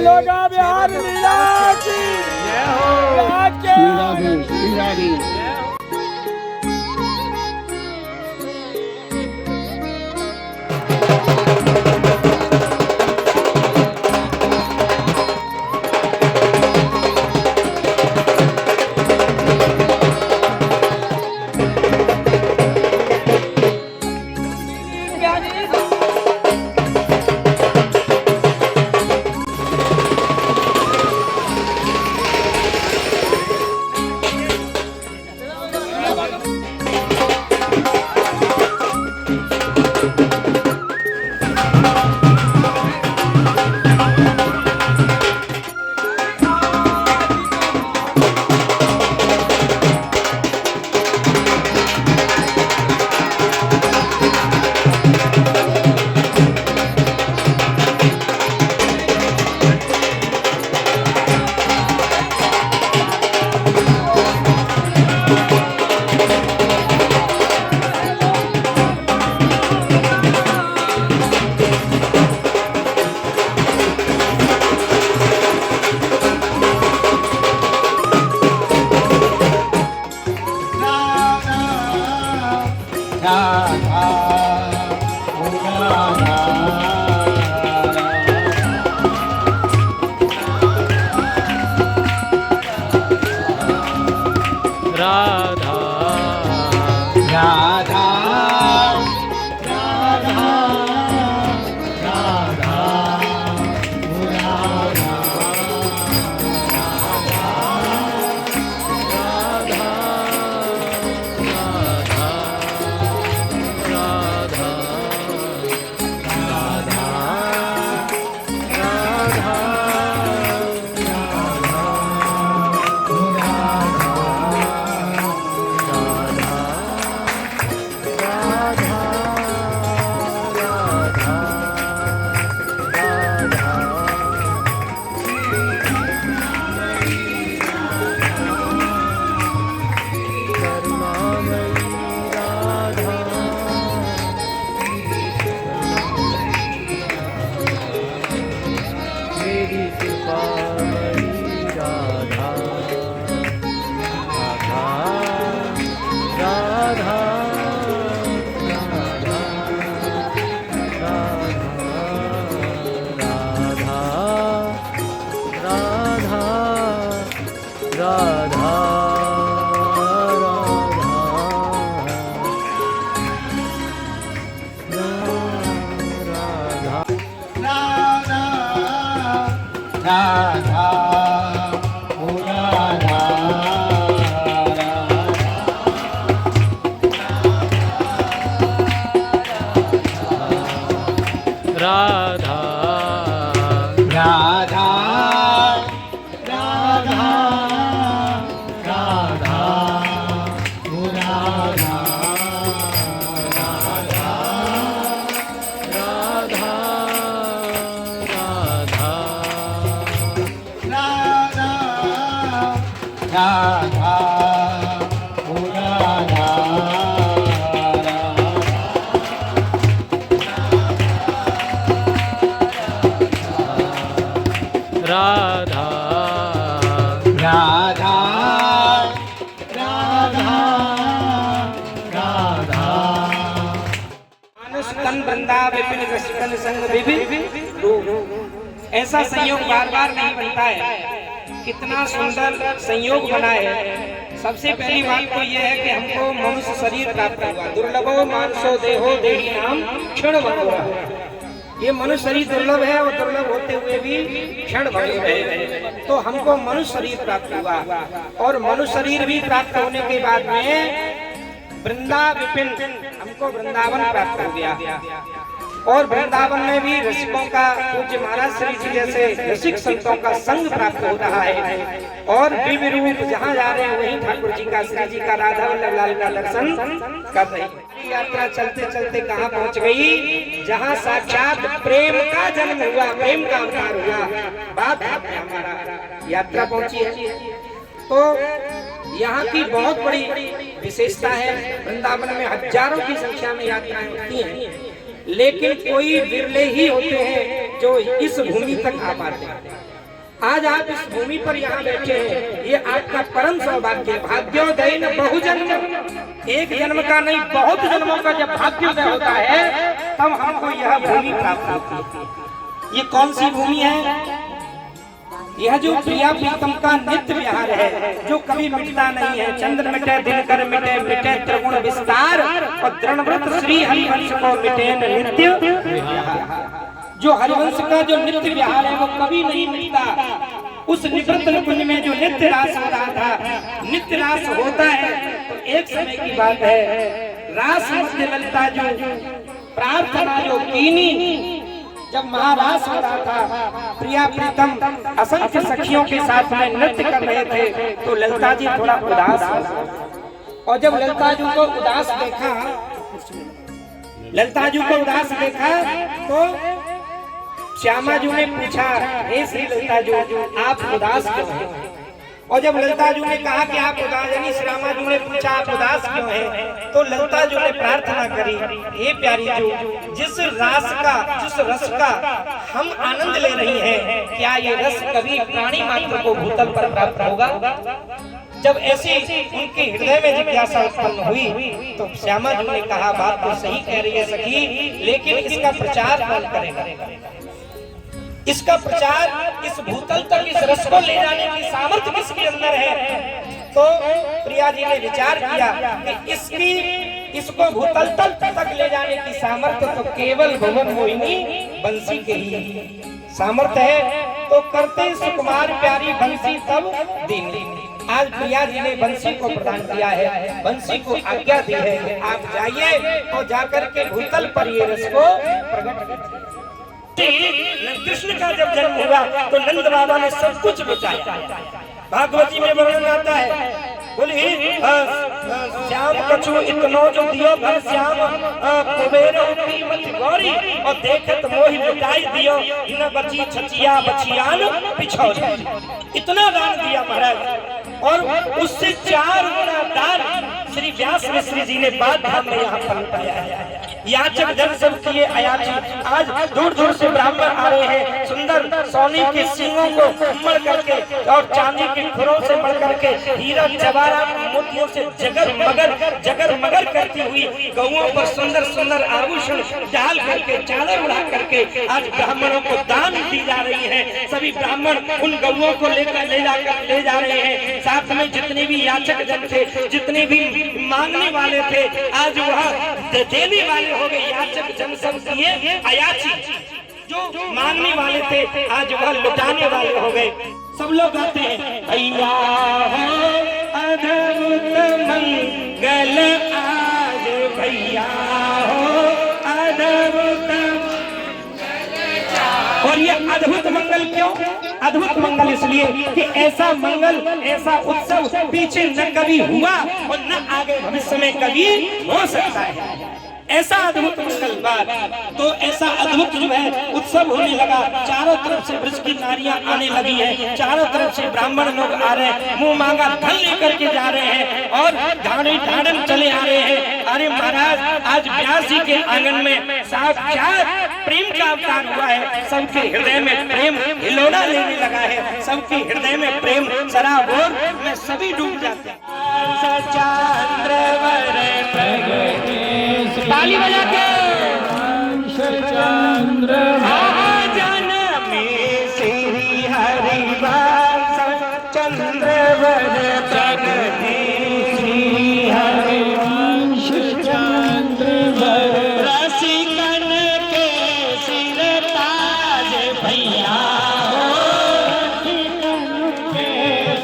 लोगा बिहार लीला की जय हो। ऐसा संयोग बार बार नहीं बनता है। कितना सुंदर संयोग बना है। सबसे पहली बात तो यह है कि हमको मनुष्य शरीर प्राप्त हुआ। दुर्लभो मानसो देहो देही नाम क्षण भंगुरा। ये मनुष्य शरीर दुर्लभ है और दुर्लभ होते हुए भी क्षण भंगुर है। तो हमको मनुष्य शरीर प्राप्त हुआ और मनुष्य शरीर भी प्राप्त होने के बाद में वृंदा विपिन हमको वृंदावन प्राप्त हो गया। और वृंदावन में भी रसिकों का पूज्य महाराज श्री जी जैसे रसिक संतों का संग प्राप्त हो रहा है। और दिव्य रूप जहाँ जा रहे हैं वहीं ठाकुर जी का श्री जी का राधा वल्लभ लाल का दर्शन कर रहे हैं। यात्रा चलते चलते कहाँ पहुँच गई? जहाँ साक्षात प्रेम का जन्म हुआ, प्रेम का अवतार हुआ। बात हमारा यात्रा पहुँची है। तो यहाँ की बहुत बड़ी विशेषता है। वृंदावन में हजारों की संख्या में यात्राएं होती हैं, लेकिन कोई विरले ही होते हैं जो इस भूमि तक आ पाते हैं। आज आप इस भूमि पर यहाँ बैठे हैं, ये आपका परम सौभाग्य। भाग्योदय न बहुजन्म, एक जन्म का नहीं बहुत जन्मों का जब भाग्योदय होता है तब हमको यह भूमि प्राप्त होती है। ये कौन सी भूमि है? यह जो प्रिया प्रीतम का नित्य विहार है, जो कभी मिटता नहीं है। चंद्र मिटे दिनकर मिटे, मिटे त्रिगुण विस्तार, और दृढ़व्रत श्री हरिवंश को मिटे नित्य विहार। जो हरिवंश का जो नित्य विहार है वो कभी नहीं मिटता। उस निवृत्त कुंज में जो नित्य रास हो रहा था, नित्य रास होता है तो एक समय की बात है। रास मध्य ललिता जो प्रार्थना जो कीनी, जब महारास हो रहा था, प्रिया प्रीतम असंख्य सखियों के साथ में नृत्य कर रहे थे, तो ललिता जी थोड़ा उदास हो। और जब ललिता जी को उदास देखा, ललिता जी को उदास देखा तो श्यामा जी ने पूछा, हे श्री ललिता जी आप उदास क्यों हैं? और जब ललिता जी ने कहा कि आप उदास, यानी श्यामा जी ने पूछा आप उदास क्यों हैं, तो ललिता जी ने प्रार्थना करी, हे प्यारी जी, जिस रास का, जिस रस का हम आनंद ले रही हैं, क्या ये रस कभी प्राणी मात्र को भूतल पर प्राप्त होगा? जब ऐसी उनके हृदय में जिज्ञासा उत्पन्न हुई तो श्यामा जी ने कहा, बात तो सही कह रही है सखी, लेकिन इसका प्रचार कौन करेगा? इसका प्रचार इस भूतल तक इस रस को ले जाने की सामर्थ्य किसके अंदर है? तो प्रिया जी ने विचार किया कि इसको भूतल तक ले जाने की सामर्थ्य तो केवल भुवन मोहिनी बंसी के ही सामर्थ्य है। तो करते सुकुमार प्यारी बंसी तब दीन। आज प्रिया जी ने बंसी को प्रदान किया है, बंसी को आज्ञा दी है, आप जाइए और जाकर के भूतल पर ये रस को प्रकट कीजिए। कृष्ण का जब जन्म हुआ तो नंद बाबा ने सब कुछ बचाया। भागवती में वर्णन आता है, बोली श्याम कछु इतनो जो दियो घर श्याम कुबेरो कीमत गौरी, और देखत मोहि लुटाई दियो इन बची छचिया बचियान पिछौरी। इतना दान दिया महाराज, और उससे 4 गुना दान श्री व्यास मिश्र जी ने बाद धाम में यहाँ पर लुटाया है। याचक जन सब किए अयाची। आज दूर दूर से ब्राह्मण आ रहे हैं, सुंदर सोने के सींगों को मड़ करके और चांदी के खुरों से मड़ करके, हीरा जवाहरात मोतियों से जगर मगर करती हुई गौओं पर सुंदर सुंदर आभूषण डाल करके, चादर उड़ा करके आज ब्राह्मणों को दान दी जा रही है। सभी ब्राह्मण उन गौओं को लेकर ले जा रहे हैं। साथ में जितने भी याचक जन थे, जितने भी मांगने वाले थे, आज वह देने वाले हो गए। याचक जन सब किए अयाची, जो मांगने वाले थे आज वह लुटाने वाले हो गए। सब लोग गाते हैं, भैया हो अद्भुत मंगल आज, भैया हो अद्भुत। और ये अद्भुत मंगल क्यों? अद्भुत मंगल इसलिए कि ऐसा मंगल, ऐसा उत्सव पीछे न कभी हुआ और न आगे भविष्य में कभी हो सकता है। ऐसा अद्भुत मंगलवार, तो ऐसा अद्भुत जो है उत्सव होने लगा। चारों तरफ से ब्रज की नारियां आने लगी है, चारों तरफ से ब्राह्मण लोग आ रहे हैं, मुंह मांगा धन लेकर के जा रहे हैं और ढाड़न चले आ रहे हैं। अरे महाराज, आज व्यास जी के आंगन में साक्षात प्रेम का अवतार हुआ है। सबके हृदय में प्रेम हिलोना लेने लगा है, सबके हृदय में प्रेम सराबोर में सभी डूब जाते हैं। ताली बजा के चंद्र जनमे श्री हरिवास चंद्रवर प्रगति श्री हरिवंश चंद्रवर रसिकन के सिर ताज भैया हो के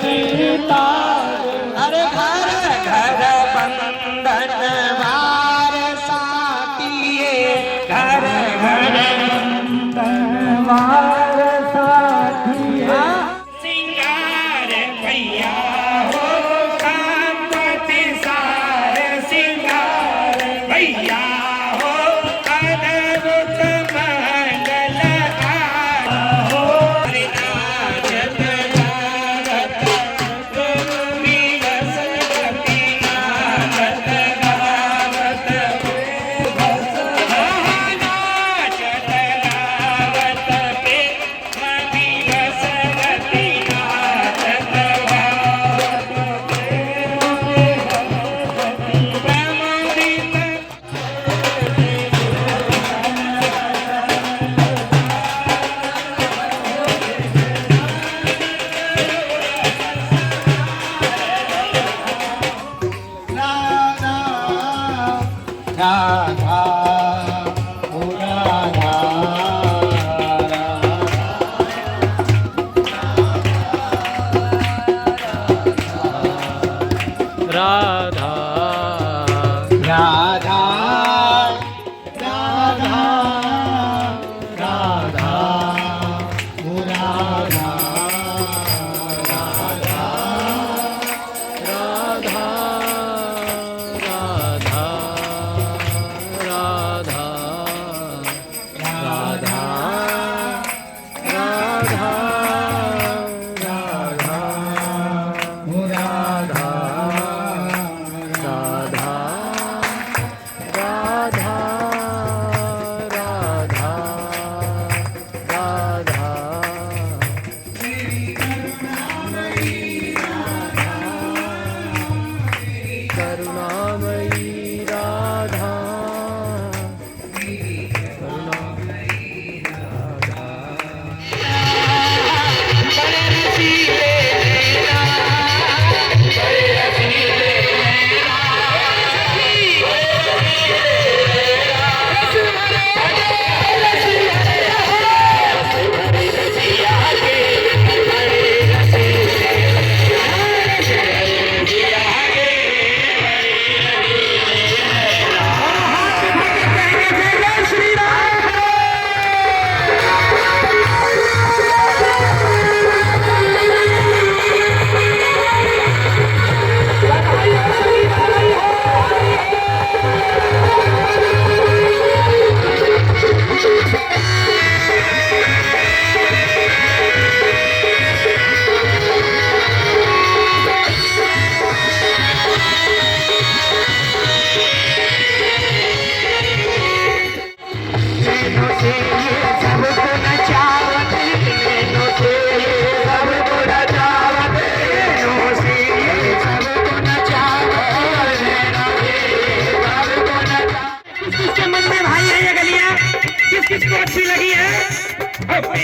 सिर ताज। अरे घर घर बंधन सिंगार भैया हो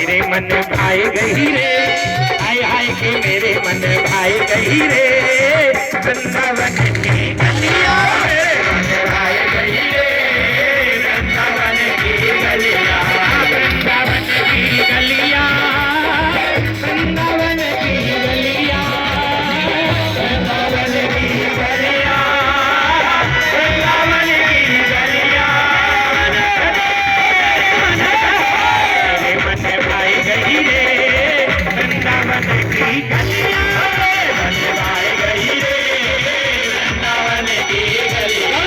मेरे मन भाई गई रे, हाय हाय के मेरे मन भाई गई रे, वृंदावन की गलियां मेरे मन भाई गई रे, वृंदावन की गलियां, वृंदावन की गलियां, वृंदावन की गलियां, वृंदावन की गलियां, वृंदावन की गलियां, मेरे मन भाई गई रे, वृंदावन की गलियां, मन भाई गई रे, वृंदावन की गलियां।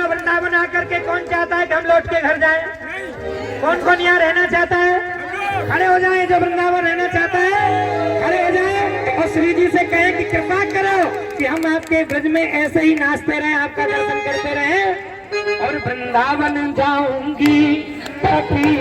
वृंदावन आकर के कौन चाहता है कि हम लौट के घर जाएं? कौन कौन यहाँ रहना चाहता है? खड़े हो जाएं। जो वृंदावन रहना चाहता है खड़े हो जाएं और श्री जी से कहें कि कृपा करो कि हम आपके ब्रज में ऐसे ही नाचते रहे, आपका दर्शन करते रहे। और वृंदावन जाऊंगी कभी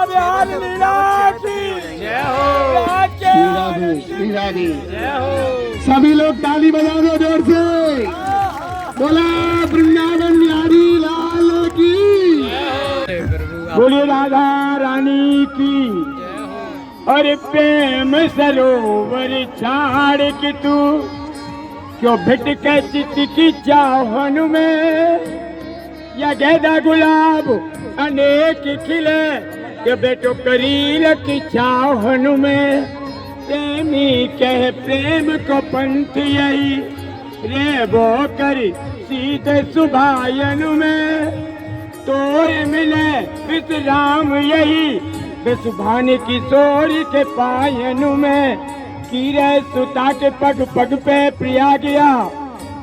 बिहार लीला की जय हो, श्री राधे। सभी लोग ताली बजा दो जोर से, बोला वृंदावन बिहारी लाल की, बोलिए राधा रानी की। और प्रेम सरोवर छाड़ के तू क्यों भटके चित की चाहन में, या गेंदा गुलाब अनेक खिले के बेटो करील की चाहन में। प्रेमी कह प्रेम को पंथ यही रे वो कर सीधे सुभायन में, तोरे मिले विश्राम यही बेसुभान किशोर के पायन में। कीरे सुता के पग पग पे प्रिया गया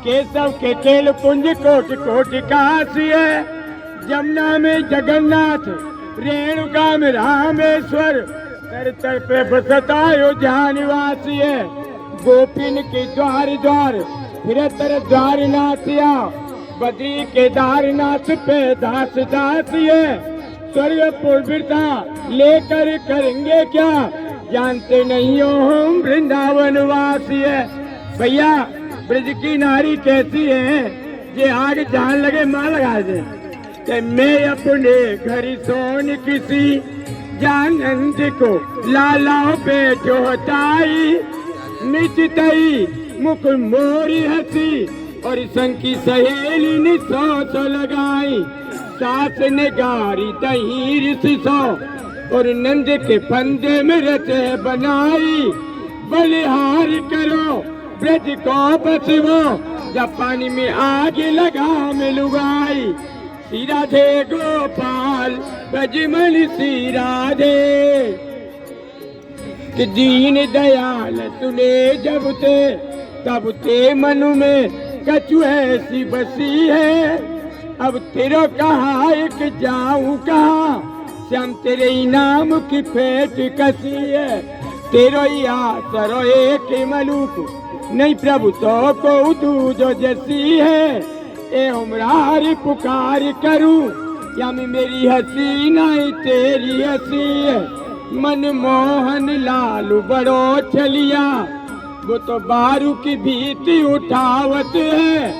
केशव के केल कुंज कोट कोट काशी है, जमुना में जगन्नाथ, रेणुका में रामेश्वर, तर तर पे बसता अयोध्या निवासी है। गोपिन के द्वार द्वार फिर तर द्वार नाथिया, बद्री केदारनाथ पे दास दासी है। स्वर्ग पूर्वता लेकर करेंगे क्या, जानते नहीं हो हम वृंदावन वासी है। भैया ब्रज की नारी कैसी है, ये आग जान लगे मां लगा दे। कि मैं अपने घर सोन किसी जानंद को लालाओं पे जोताई, निचतई मुख मोरी हंसी और संग की सहेली ने सोच लगाई। सास ने गारी दही सो और नंद के फंदे में रचे बनाई। बलिहार करो ब्रज को बचवो, जब पानी में आग लगा में लुगाई। श्री राधे गोपाल ब्रजमन श्री राधे, कि दीन दयाल सुने जब ते, तब ते मन में कछु ऐसी बसी है। अब तेरो कहा एक जाऊं कहा, श्याम तेरे इनाम की फेट कसी है। तेरो ही आसरो एक मलूक, नहीं प्रभु तो को तू जो जैसी है। ए उमरारी पुकार करूं, या मैं मेरी हंसी नहीं तेरी हंसी है। मन मोहन लालू बड़ो चलिया, वो तो बारू की भीति उठावत है।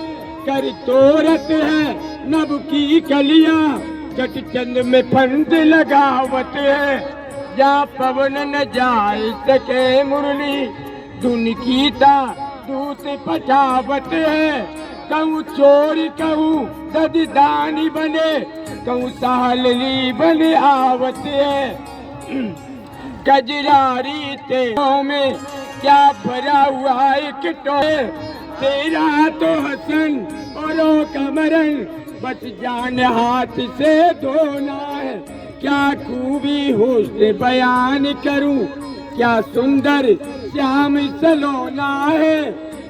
कर तोरत है नभ की कलिया, कट चंद में फंद लगावत है। जा पवन न जाए सके मुरली, धुन की ता दूत पटावत है। कहूँ चोरी कहूँ दददानी बने, कहूँ साहली बने आवत है। कजरारी तेरों में क्या भरा हुआ एक टोए, तेरा तो हसन औरों का मरण, बस जान हाथ से धोना है। क्या खूबी होश बयान करूं, क्या सुंदर श्याम सलोना है।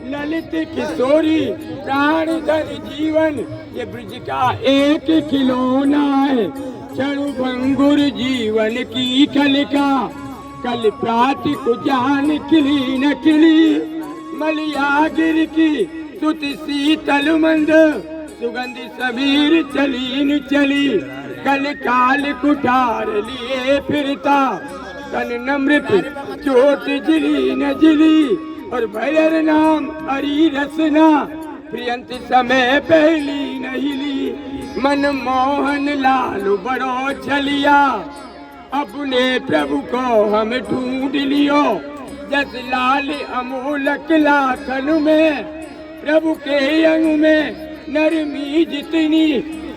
ललित किशोरी प्राण धन जीवन, ये ब्रज का एक खिलौना है। चरु भंगुर जीवन की कलिका, कल प्राति को जान खिली न खिली। मलियागिर की सुत शीतल मंद, सुगंधि सबीर चली न चली। कल काल कुठार लिए फिरता, तन नमृत चोट जिली न जिली। और भैर नाम हरी रसना, प्रियंत समय पहली नहीं ली। मन मोहन लालू बड़ो छलिया, अपने प्रभु को हम ढूंढ लियो। जस लाल अमोलक लाखन में, प्रभु के अंग में नरमी जितनी,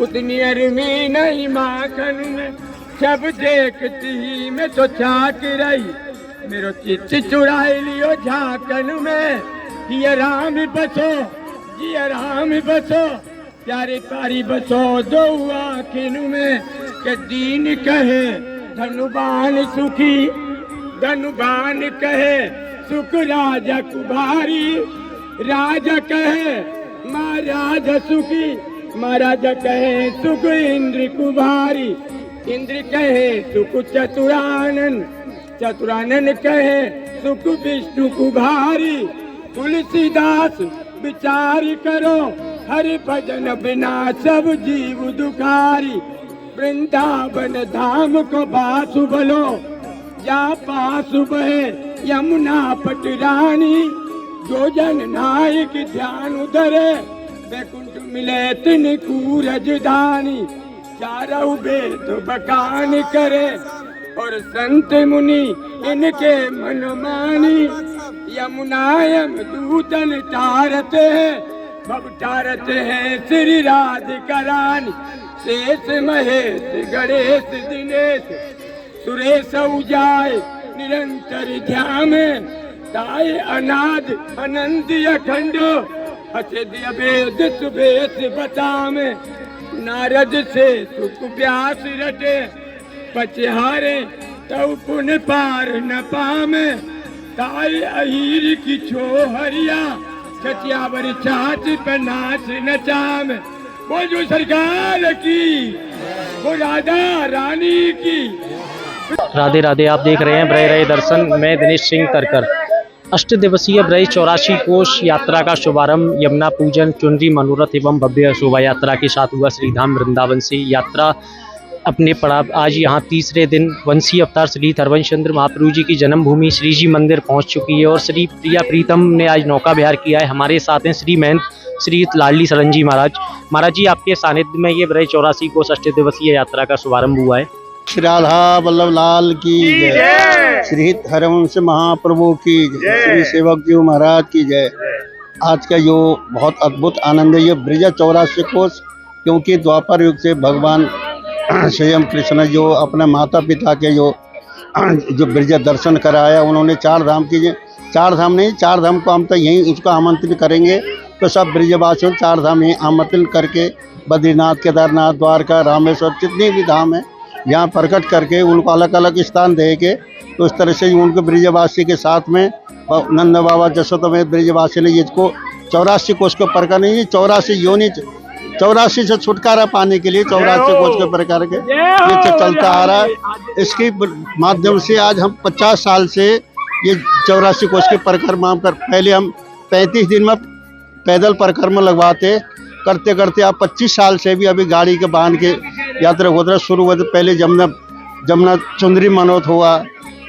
उतनी अरमी नहीं माखन में। सब देखती ही मैं तो झांक रही, मेरो चित्त चुराई लियो झांकन में। ये राम बसो ये राम बसो, प्यारे कारी बसो दो आखिन में। के दीन कहे धनुबान सुखी, धनुबान कहे सुख राजा कुमारी। राजा कहे महाराज सुखी, महाराजा कहे सुख इंद्र कुमारी। इंद्र कहे सुख चतुरानन, चतुरानन कहे सुख विष्णु कुभारी। तुलसीदास विचार करो, हरि भजन बिना सब जीव दुखारी। वृंदावन धाम को बासु बलो, या पासु बहे यमुना पट रानी। जो जन नायक ध्यान उधरे, वैकुंठ मिले तिन कूरज धानी। चारों वेद बखान करे, और संत मुनि इनके मन मानी। यमुनायम दूतन तारते हैं, भव तारते हैं श्री राधिका रानी। शेष महेश गणेश दिनेश, सुरेश उजाय निरंतर ध्यान। ताय अनाद अनंत अखंड, अचिद्य वेद सुभेश बतामे। नारद से सुख व्यास रटे, पचहारे तव पुन पार न पामे। ताय अहीर की छो हरिया, छचियावरी छाछ पे नाच नचाम, वो जो सरकार की, वो राधा रानी की। राधे राधे। आप देख रहे हैं ब्रज रहे दर्शन। मैं दिनेश सिंह करकर। अष्ट दिवसीय ब्रज 84 कोष यात्रा का शुभारंभ यमुना पूजन, चुनरी मनोरथ एवं भव्य शोभा यात्रा के साथ हुआ। श्रीधाम वृंदावन से यात्रा अपने पड़ाव आज यहाँ तीसरे दिन वंशी अवतार श्री हरवंश चंद्र महाप्रभु जी की जन्मभूमि श्री जी मंदिर पहुँच चुकी है और श्री प्रिया प्रीतम ने आज नौका विहार किया है। हमारे साथ हैं श्री महंत श्री लाडली शरण जी महाराज जी, आपके सानिध्य में ये ब्रज 84 कोष अष्ट दिवसीय यात्रा का शुभारंभ हुआ है। श्री राधा वल्लभ लाल की जय, श्री हरवंश महाप्रभु की जय, श्री सेवक जी महाराज की जय। आज का जो बहुत अद्भुत आनंद है, ये ब्रज 84 कोष, क्योंकि द्वापर युग से भगवान स्वयं कृष्ण जो अपने माता पिता के जो ब्रज दर्शन कराया, उन्होंने चार धाम की, चार धाम नहीं, चार धाम को हम तो यहीं उसका आमंत्रित करेंगे। तो सब ब्रजवासियों चार धाम यहीं आमंत्रित करके बद्रीनाथ, केदारनाथ, द्वारका, रामेश्वर, जितनी भी धाम है यहाँ प्रकट करके उनको अलग अलग स्थान दे के, तो इस तरह से उनको ब्रजवासी के साथ में नंद बाबा जसोदा में ब्रजवासी ने इसको 84 कोष को प्रकार नहीं, 84 योनि, 84 से छुटकारा पाने के लिए 84 कोष के प्रकार के ये चलता आ रहा है। इसके माध्यम से आज हम 50 साल से ये 84 कोष के परिक्रमा कर, पहले हम 35 दिन में पैदल परिक्रमा लगवाते, करते करते आप 25 साल से भी अभी गाड़ी के बांध के यात्रा होता शुरू हुआ। तो पहले जमुना चुंदरी मनोरथ हुआ,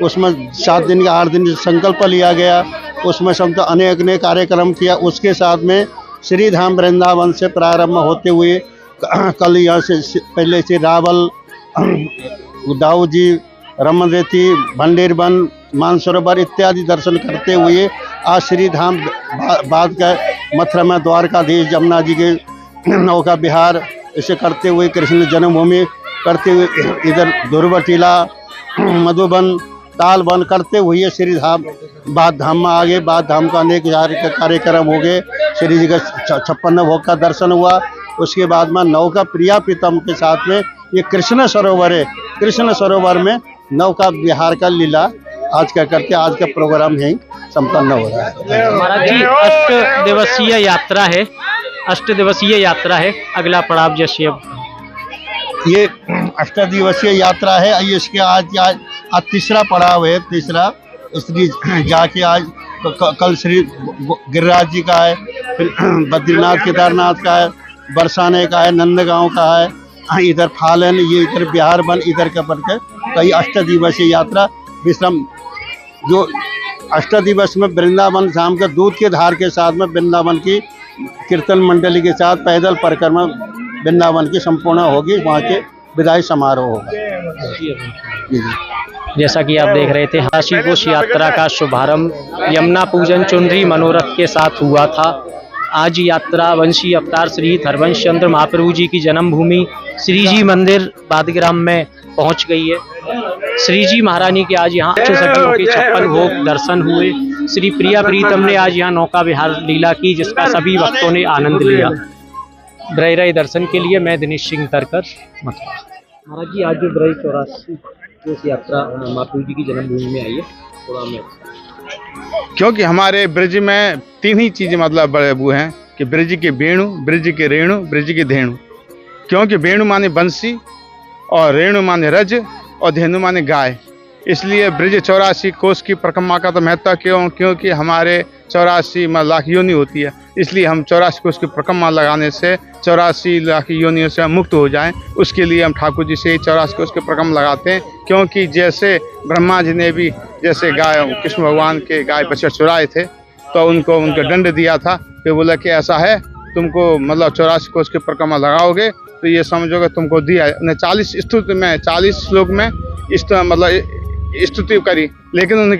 उसमें 7 दिन का 8 दिन संकल्प लिया गया, उसमें सब तो अनेक अनेक कार्यक्रम किया। उसके साथ में श्री धाम वृंदावन से प्रारंभ होते हुए कल यहाँ से पहले से रावल, दाऊ जी, रमनरेती, भंडेरबन, मानसरोवर इत्यादि दर्शन करते हुए आज श्री धाम बाद का मथुरा में द्वारकाधीश जमुना जी के नौका विहार इसे करते हुए कृष्ण जन्मभूमि करते हुए इधर ध्रुवटीला, मधुबन, तालबन करते हुए श्री धाम बाद धाम में आगे, बाद धाम का अनेक कार्यक्रम हो गए। श्री जी का 56 भोग का दर्शन हुआ। उसके बाद में नौका प्रिया प्रीतम के साथ में ये कृष्ण सरोवर है, कृष्ण सरोवर में नौका विहार का लीला आज का करके आज का प्रोग्राम यही संपन्न हो रहा है। महाराज जी, अष्ट दिवसीय यात्रा है, अष्ट दिवसीय यात्रा है, अगला पड़ाव जैसे ये अष्ट दिवसीय यात्रा है। इसके आज तीसरा पड़ाव है, तीसरा श्री जाके आज कल श्री गिरिराज जी का है, फिर बद्रीनाथ केदारनाथ का है, बरसाने का है, नंदगांव का है, इधर फालन, ये इधर बिहार बन, इधर का पड़ के कई अष्ट दिवसीय यात्रा विश्राम। जो अष्ट दिवस में वृंदावन शाम के दूध के धार के साथ में वृंदावन की कीर्तन मंडली के साथ पैदल परिक्रमा वृंदावन की संपूर्ण होगी, वहाँ के विदाई समारोह होगा। जैसा कि आप देख रहे थे, 84 कोष यात्रा का शुभारंभ यमुना पूजन चुनरी मनोरथ के साथ हुआ था। आज यात्रा वंशी अवतार श्री हरवंश चंद्र महाप्रभु जी की जन्मभूमि श्री जी मंदिर बादग्राम में पहुंच गई है। श्री जी महारानी के आज यहाँ 56 भोग दर्शन हुए। श्री प्रिया प्रीतम ने आज यहाँ नौका विहार लीला की, जिसका सभी भक्तों ने आनंद लिया। ब्रज रहे दर्शन के लिए मैं दिनेश सिंह तरकर, मथुरा। महाराज जी, आज जो ब्रज 84 कोष यात्रा महाप्रभु जी की जन्मभूमि में आई है, थोड़ा में क्योंकि हमारे ब्रज में 3 ही चीज़ें मतलब बड़े वो हैं कि ब्रज के वेणु, ब्रज के रेणु, ब्रज के धेनु। क्योंकि वेणु माने बंसी और रेणु माने रज और धेनु माने गाय, इसलिए ब्रज 84 कोष की परिक्रमा का तो महत्व क्योंकि हमारे 84 लाख योनि होती है, इसलिए हम 84 कोष की परिक्रमा लगाने से 84 लाख योनियों से हम मुक्त हो जाएं, उसके लिए हम ठाकुर जी से 84 कोष की परिक्रमा लगाते हैं। क्योंकि जैसे ब्रह्मा जी ने भी जैसे गाय कृष्ण भगवान के गाय बछड़े चुराए थे, तो उनको दंड दिया था, फिर बोला कि ऐसा है तुमको मतलब 84 कोष की परिक्रमा लगाओगे तो ये समझोगे तुमको दिया है। उन्हें 40 स्तुति में 40 श्लोक में स्तुति करी, लेकिन उन्होंने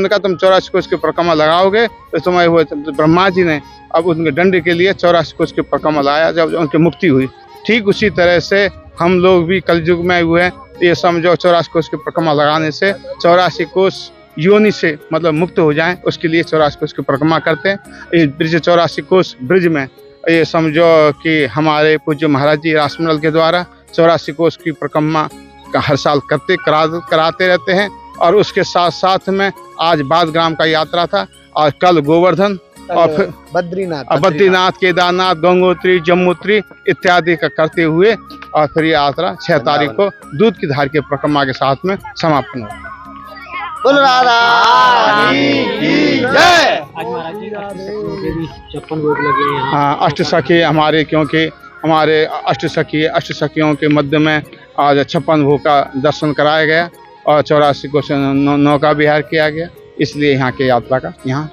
कहा तुम 84 कोष की परिक्रमा लगाओगे तो तुम्हारे हुए। ब्रह्मा जी ने अब उनके दंड के लिए 84 कोष की परिक्रमा लगाया, जब उनकी मुक्ति हुई। ठीक उसी तरह से हम लोग भी कलयुग में हुए, ये समझो 84 कोष की परिक्रमा लगाने से 84 कोष योनि से मतलब मुक्त हो जाएं, उसके लिए 84 कोष की परिक्रमा करते हैं। ये ब्रज 84 कोष ब्रज में ये समझो कि हमारे पूज्य महाराज जी रासमंडल के द्वारा 84 कोष की परिक्रमा का हर साल कराते रहते हैं। और उसके साथ साथ में आज बादग्राम का यात्रा था, और कल गोवर्धन और फिर बद्रीनाथ, केदारनाथ, गंगोत्री, जमुनोत्री इत्यादि का करते हुए और फिर ये यात्रा 6 तारीख को दूध की धार के परिक्रमा के साथ में समापन होगी। बोल राधा रानी की जय। आज महाराज जी 8 सखियों के भी 56 भोग लगे हैं। हाँ, अष्टसखी हमारे, क्योंकि हमारे अष्टसखियों के मध्य में आज 56 भोग का दर्शन कराया गया और 84 को नौका विहार किया गया, इसलिए यहाँ की यात्रा का यहाँ